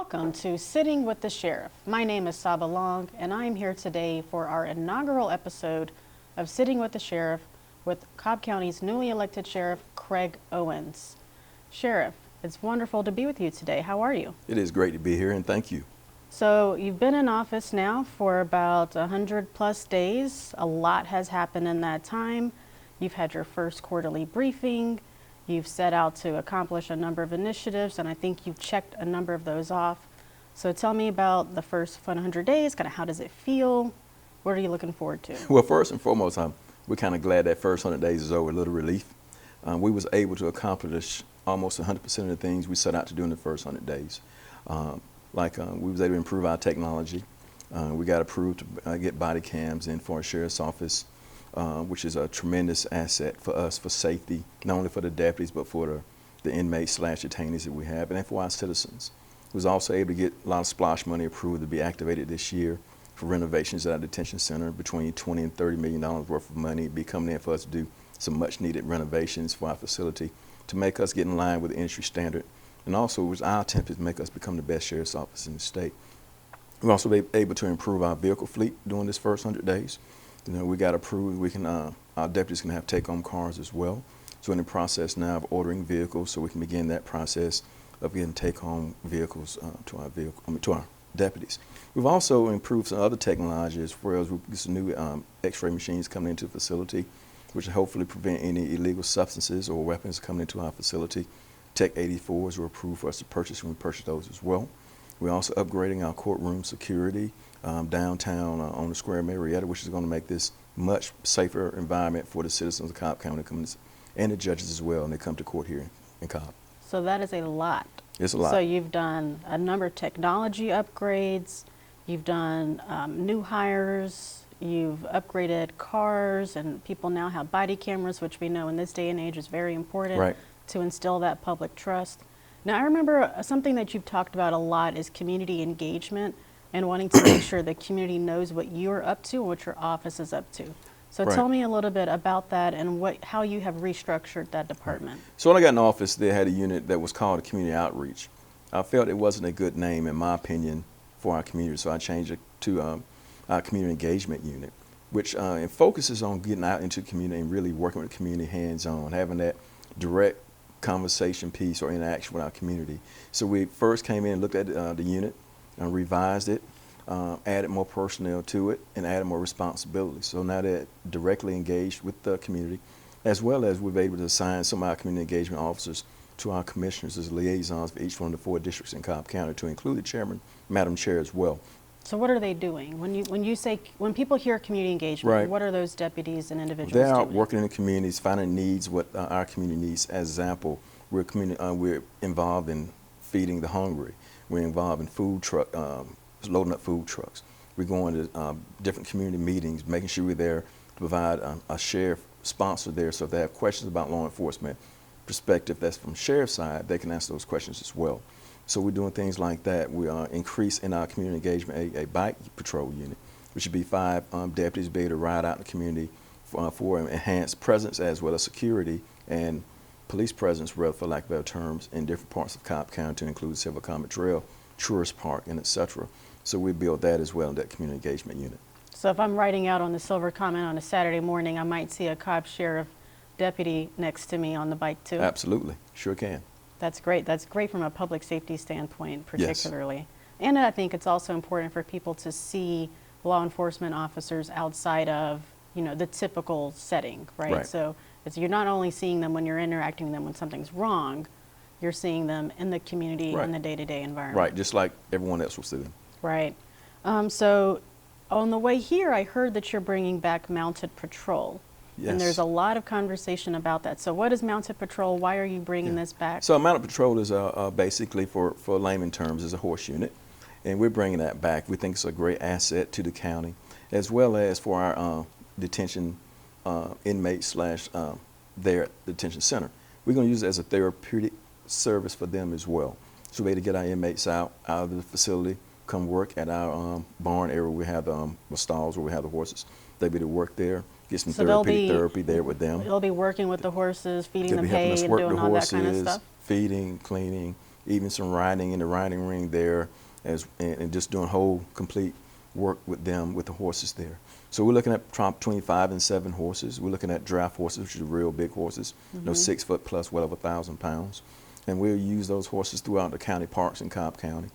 Welcome to Sitting with the Sheriff. My name is Saba Long, and I'm here today for our inaugural episode of Sitting with the Sheriff with Cobb County's newly elected Sheriff, Craig Owens. Sheriff, it's wonderful to be with you today. How are you? It is great to be here, and thank you. So you've been in office now for about 100 plus days. A lot has happened in that time. You've had your first quarterly briefing. You've set out to accomplish a number of initiatives, and I think you've checked a number of those off. So tell me about the first 100 days, kind of how does it feel? What are you looking forward to? Well, first and foremost, we're kind of glad that first 100 days is over, a little relief. We was able to accomplish almost 100% of the things we set out to do in the first 100 days. We was able to improve our technology. We got approved to get body cams in for our sheriff's office, which is a tremendous asset for us for safety, not only for the deputies, but for the inmates/detainees that we have, and then for our citizens. We was also able to get a lot of splash money approved to be activated this year for renovations at our detention center, between $20 and $30 million worth of money be coming in for us to do some much needed renovations for our facility to make us get in line with the industry standard. And also it was our attempt to make us become the best sheriff's office in the state. We've also been able to improve our vehicle fleet during this first 100 days. You know, we got approved, our deputies can have take-home cars as well. So in the process now of ordering vehicles, so we can begin that process of getting take-home vehicles to our deputies. We've also improved some other technology as well as some new x-ray machines coming into the facility, which will hopefully prevent any illegal substances or weapons coming into our facility. Tech 84s were approved for us to purchase, and we purchased those as well. We're also upgrading our courtroom security downtown on the Square Marietta, which is going to make this much safer environment for the citizens of Cobb County and the judges as well, and they come to court here in Cobb. So that is a lot. It's a lot. So you've done a number of technology upgrades, you've done new hires, you've upgraded cars, and people now have body cameras, which we know in this day and age is very important to instill that public trust. Now, I remember something that you've talked about a lot is community engagement and wanting to make sure the community knows what you're up to and what your office is up to. So tell me a little bit about that and how you have restructured that department. So when I got in office, they had a unit that was called Community Outreach. I felt it wasn't a good name, in my opinion, for our community, so I changed it to our Community Engagement Unit, which it focuses on getting out into the community and really working with the community hands-on, having that direct conversation piece or interaction with our community. So we first came in and looked at the unit, revised it, added more personnel to it, and added more responsibility. So now they're directly engaged with the community, as well as we've been able to assign some of our community engagement officers to our commissioners as liaisons for each one of the 4 districts in Cobb County, to include the chairman, Madam Chair as well. So what are they doing? When people hear community engagement, what are those deputies and individuals doing? They're out working in the communities, finding needs, what our community needs. As example, we're involved in feeding the hungry. We're involved in loading up food trucks. We're going to different community meetings, making sure we're there to provide a sheriff sponsor there, so if they have questions about law enforcement perspective that's from sheriff's side, they can ask those questions as well. So we're doing things like that. We are increasing our community engagement, a bike patrol unit, which should be 5 deputies be able to ride out in the community for enhanced presence as well as security and police presence, for lack of better terms, in different parts of Cobb County, to include Silver Comet Trail, Tourist Park, and etc. So we built that as well in that community engagement unit. So if I'm riding out on the Silver Comet on a Saturday morning, I might see a Cobb Sheriff deputy next to me on the bike too? Absolutely, sure can. That's great. That's great from a public safety standpoint, particularly. Yes. And I think it's also important for people to see law enforcement officers outside of, the typical setting, right? So you're not only seeing them when you're interacting with them when something's wrong, you're seeing them in the community in the day-to-day environment. Right, just like everyone else will see them. Right. So on the way here, I heard that you're bringing back mounted patrol. Yes. And there's a lot of conversation about that. So what is mounted patrol? Why are you bringing this back? So mounted patrol is basically, for layman terms, is a horse unit. And we're bringing that back. We think it's a great asset to the county, as well as for our detention inmates there at the detention center. We're going to use it as a therapeutic service for them as well. So we're able to get our inmates out of the facility, come work at our barn area where we have the stalls where we have the horses. They'll be able to work there, get some therapy there with them. They'll be working with the horses, feeding them hay and doing all that kind of stuff? Feeding, cleaning, even some riding in the riding ring there, and just doing whole complete work with them with the horses there. So we're looking at between 5 and 7 horses. We're looking at draft horses, which are real big horses, 6 foot plus, well over 1,000 pounds. And we'll use those horses throughout the county parks in Cobb County.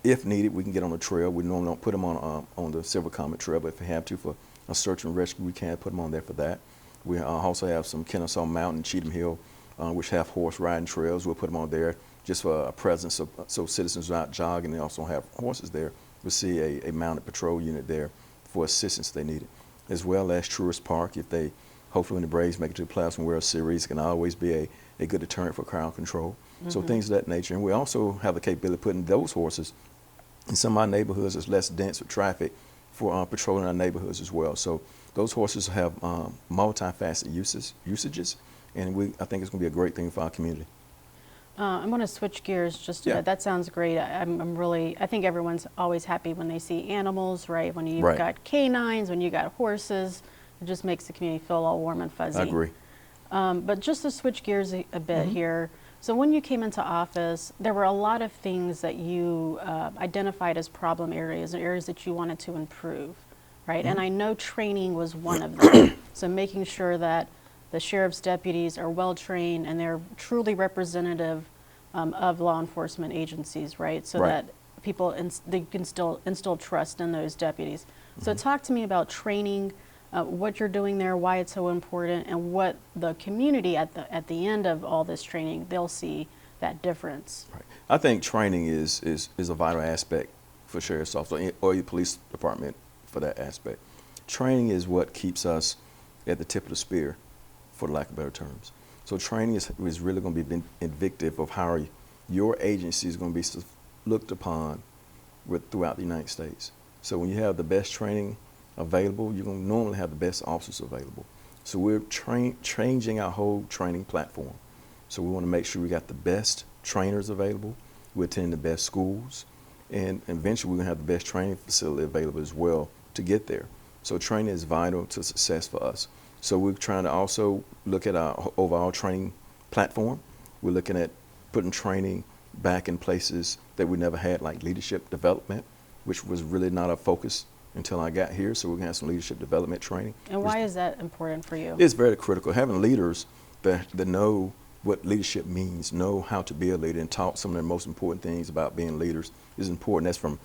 If needed, we can get on the trail. We normally don't put them on the Silver Comet Trail, but if we have to for a search and rescue, we can put them on there for that. We also have some Kennesaw Mountain, Cheatham Hill, which have horse riding trails. We'll put them on there just for a presence, so citizens are out jogging. They also have horses there. We'll see a mounted patrol unit there for assistance they need it, as well as Truist Park. If they, hopefully when the Braves make it to the playoffs and World Series, it can always be a good deterrent for crowd control. So things of that nature. And we also have the capability of putting those horses in some of our neighborhoods that's less dense with traffic for patrolling our neighborhoods as well. So those horses have multifaceted usages, and I think it's going to be a great thing for our community. I'm going to switch gears just a bit. That sounds great. I think everyone's always happy when they see animals, right? When you've got canines, when you got horses, it just makes the community feel all warm and fuzzy. I agree. But just to switch gears a bit here, so when you came into office, there were a lot of things that you identified as problem areas, or areas that you wanted to improve, right? And I know training was one of them. So making sure that the sheriff's deputies are well trained and they're truly representative of law enforcement agencies, right? So that people they can still instill trust in those deputies. So talk to me about training, what you're doing there, why it's so important, and what the community at the end of all this training, they'll see that difference. Right. I think training is a vital aspect for sheriff's office or your police department for that aspect. Training is what keeps us at the tip of the spear, for lack of better terms. So training is really going to be indicative of how your agency is going to be looked upon throughout the United States. So when you have the best training available, you're going to normally have the best officers available. So we're changing our whole training platform. So we want to make sure we got the best trainers available. We're attending the best schools, and eventually we're going to have the best training facility available as well to get there. So training is vital to success for us. So we're trying to also look at our overall training platform. We're looking at putting training back in places that we never had, like leadership development, which was really not a focus until I got here. So we're going to have some leadership development training. And why is that important for you? It's very critical. Having leaders that know what leadership means, know how to be a leader, and taught some of the most important things about being leaders is important. That's from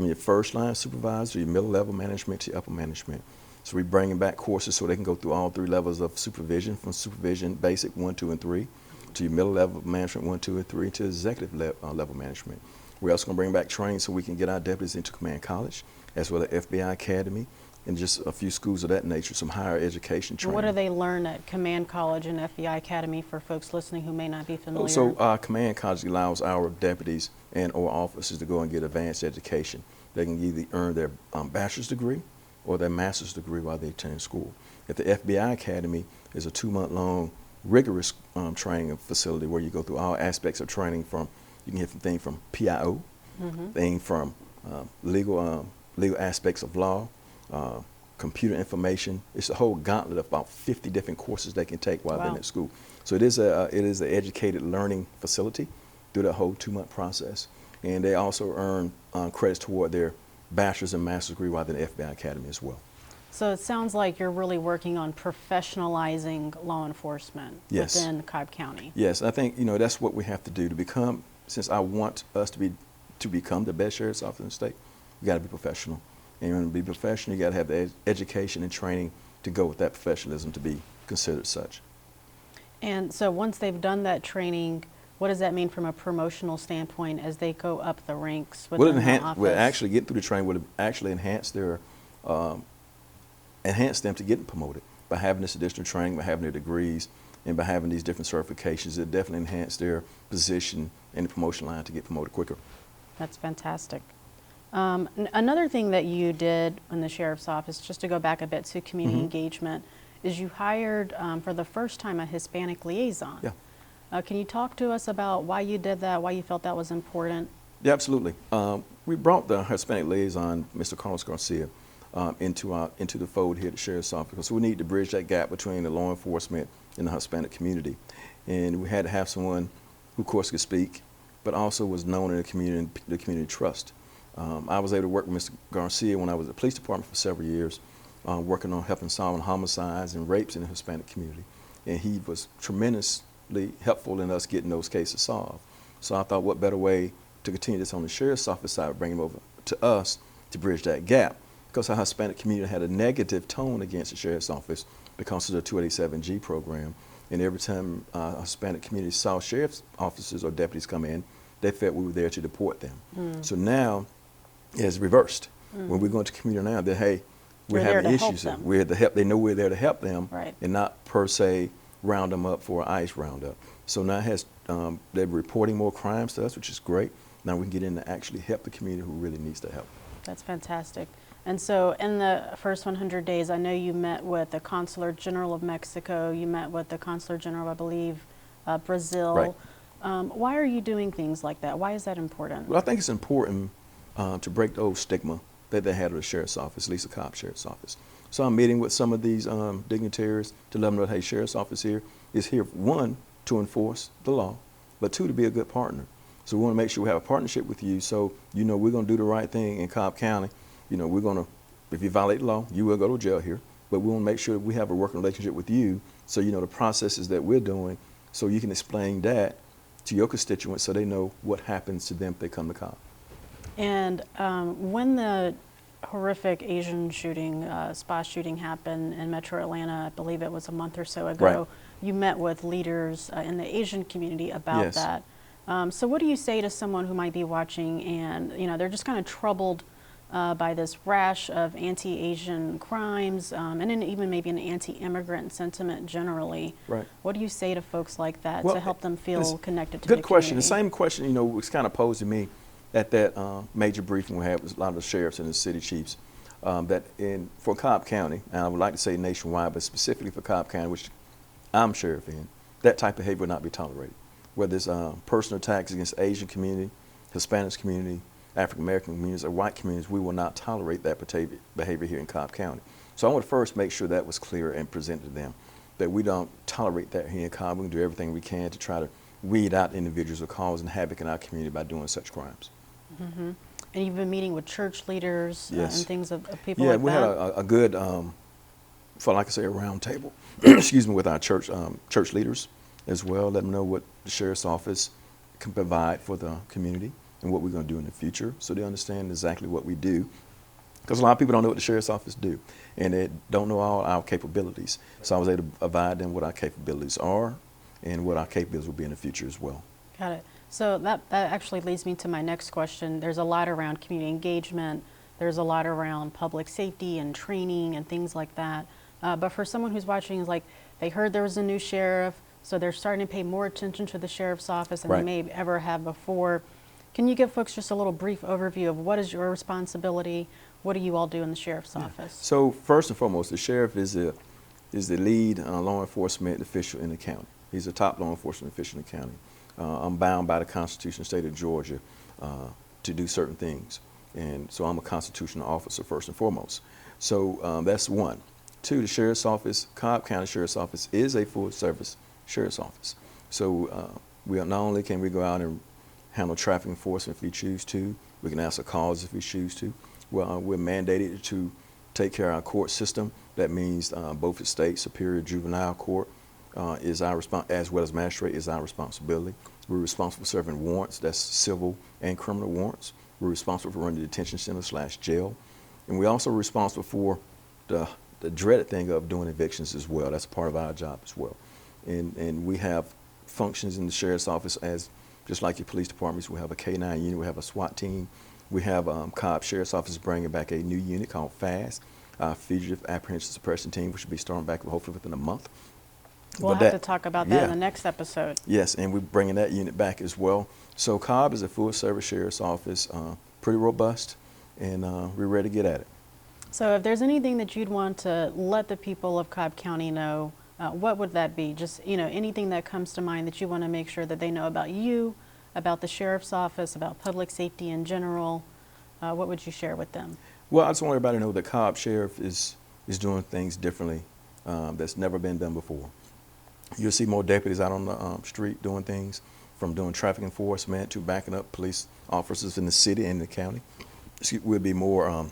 your first line supervisor, your middle level management to your upper management. So we're bringing back courses so they can go through all 3 levels of supervision, from supervision basic 1, 2, and 3, to your middle level management 1, 2, and 3, to executive level management. We're also going to bring back training so we can get our deputies into command college, as well as FBI Academy, and just a few schools of that nature, some higher education training. What do they learn at command college and FBI Academy for folks listening who may not be familiar? So command college allows our deputies and or officers to go and get advanced education. They can either earn their bachelor's degree or their master's degree while they attend school. At the FBI Academy is a 2-month-long rigorous training facility where you go through all aspects of training. You can get things from PIO, things from legal aspects of law, computer information. It's a whole gauntlet of about 50 different courses they can take while they're at school. So it is an educated learning facility through that whole 2-month process. And they also earn credits toward their bachelor's and master's degree while they're in the FBI Academy as well. So it sounds like you're really working on professionalizing law enforcement within Cobb County. Yes, I think that's what we have to do to become. Since I want us to become the best sheriff's office in the state, we got to be professional. And to be professional, you got to have the education and training to go with that professionalism to be considered such. And so once they've done that training, what does that mean from a promotional standpoint as they go up the ranks within the office? We'll actually get through the training. We'll actually enhance them to getting promoted by having this additional training, by having their degrees, and by having these different certifications. It definitely enhance their position in the promotion line to get promoted quicker. That's fantastic. Another thing that you did in the sheriff's office, just to go back a bit to community engagement, is you hired for the first time a Hispanic liaison. Yeah. Can you talk to us about why you did that, why you felt that was important? Yeah, absolutely. We brought the Hispanic liaison, Mr. Carlos Garcia, into the fold here at the sheriff's office, because we need to bridge that gap between the law enforcement and the Hispanic community. And we had to have someone who, of course, could speak but also was known in the community trust. I was able to work with Mr. Garcia when I was at the police department for several years, working on helping solving homicides and rapes in the Hispanic community. And he was tremendously helpful in us getting those cases solved. So I thought, what better way to continue this on the sheriff's office side, bring him over to us to bridge that gap. Because our Hispanic community had a negative tone against the sheriff's office because of the 287G program. And every time a Hispanic community saw sheriff's officers or deputies come in, they felt we were there to deport them. So now it's reversed. When we go into community now, that hey, we're having issues. We're the help. They know we're there to help them, right, and not per se round them up for an ICE roundup. So now they're reporting more crimes to us, which is great. Now we can get in to actually help the community who really needs the help. That's fantastic. And so in the first 100 days, I know you met with the Consular General of Mexico, you met with the Consular General, I believe, Brazil. Right. Why are you doing things like that? Why is that important? Well, I think it's important to break the old stigma that they had of the sheriff's office, at least the Cobb Sheriff's Office. So I'm meeting with some of these dignitaries to let them know, hey, sheriff's office here is here, one, to enforce the law, but two, to be a good partner. So we want to make sure we have a partnership with you, so you know we're going to do the right thing in Cobb County. You know, we're going to, if you violate the law, you will go to jail here, but we want to make sure that we have a working relationship with you, so you know the processes that we're doing, so you can explain that to your constituents so they know what happens to them if they come to Cobb. And when the horrific Asian shooting, spa shooting happened in Metro Atlanta, I believe it was a month or so ago, right, you met with leaders in the Asian community about that. So what do you say to someone who might be watching and, you know, they're just kind of troubled by this rash of anti-Asian crimes and then even maybe an anti-immigrant sentiment generally? Right. What do you say to folks like that to help them feel connected to the community? Good question. The same question, you know, was kind of posed to me at that major briefing we had with a lot of the sheriffs and the city chiefs for Cobb County, and I would like to say nationwide, but specifically for Cobb County, which I'm sheriff in, that type of behavior will not be tolerated. Whether it's personal attacks against the Asian community, Hispanic community, African American communities, or white communities, we will not tolerate that behavior here in Cobb County. So I want to first make sure that was clear and presented to them, that we don't tolerate that here in Cobb. We can do everything we can to try to weed out individuals who are causing havoc in our community by doing such crimes. Mm-hmm. And you've been meeting with church leaders and things of people like that? Yeah, we had a good, for like I say, a round table, excuse me, with our church leaders as well, let them know what the sheriff's office can provide for the community and what we're going to do in the future, so they understand exactly what we do. Because a lot of people don't know what the sheriff's office do, and they don't know all our capabilities. So I was able to provide them what our capabilities are and what our capabilities will be in the future as well. Got it. So that actually leads me to my next question. There's a lot around community engagement. There's a lot around public safety and training and things like that. But for someone who's watching, is like they heard there was a new sheriff, so they're starting to pay more attention to the sheriff's office than they may ever have before. Can you give folks just a little brief overview of what is your responsibility? What do you all do in the sheriff's office? So first and foremost, the sheriff is the lead law enforcement official in the county. He's the top law enforcement official in the county. I'm bound by the Constitution of the state of Georgia to do certain things. And so I'm a constitutional officer first and foremost. So that's one. Two, the sheriff's office, Cobb County Sheriff's Office, is a full service sheriff's office. So we not only can we go out and handle traffic enforcement if we choose to, we can answer calls if we choose to. Well, we're mandated to take care of our court system. That means both the state superior juvenile court is our as well as magistrate is our responsibility. We're responsible for serving warrants, that's civil and criminal warrants. We're responsible for running the detention center / jail. And we're also responsible for the dreaded thing of doing evictions as well. That's part of our job as well. And we have functions in the sheriff's office as just like your police departments. We have a K-9 unit, we have a SWAT team. We have Cobb Sheriff's Office bringing back a new unit called FAST, Fugitive Apprehension Suppression Team, which should be starting back hopefully within a month. We'll have to talk about that in the next episode. Yes, and we're bringing that unit back as well. So Cobb is a full-service sheriff's office, pretty robust, and we're ready to get at it. So if there's anything that you'd want to let the people of Cobb County know, what would that be? Just, you know, anything that comes to mind that you want to make sure that they know about you, about the sheriff's office, about public safety in general, what would you share with them? Well, I just want everybody to know that Cobb Sheriff is doing things differently that's never been done before. You'll see more deputies out on the street doing things. from doing traffic enforcement to backing up police officers in the city and the county. We'll be more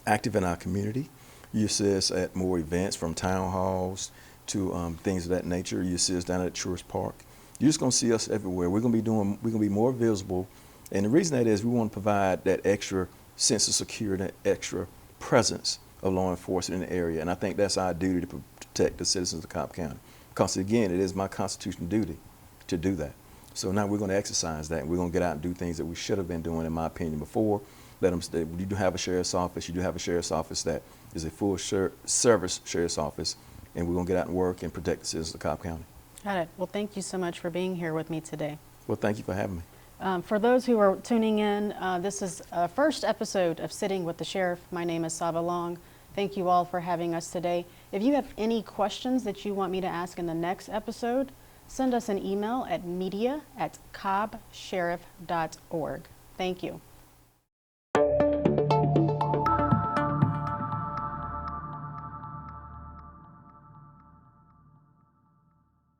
active in our community. You see us at more events, from town halls to things of that nature. You see us down at Tourist Park. You're just going to see us everywhere. We're going to be more visible. And the reason that is, we want to provide that extra sense of security, that extra presence of law enforcement in the area. And I think that's our duty to protect the citizens of Cobb County. Because again, it is my constitutional duty to do that. So now we're going to exercise that, and we're going to get out and do things that we should have been doing, in my opinion, before. Let them stay. You do have a sheriff's office. You do have a sheriff's office that is a full service sheriff's office, and we're going to get out and work and protect the citizens of Cobb County. Got it. Well, thank you so much for being here with me today. Well, thank you for having me. For those who are tuning in, this is a first episode of Sitting with the Sheriff. My name is Saba Long. Thank you all for having us today. If you have any questions that you want me to ask in the next episode, send us an email at media@cobbsheriff.org. Thank you.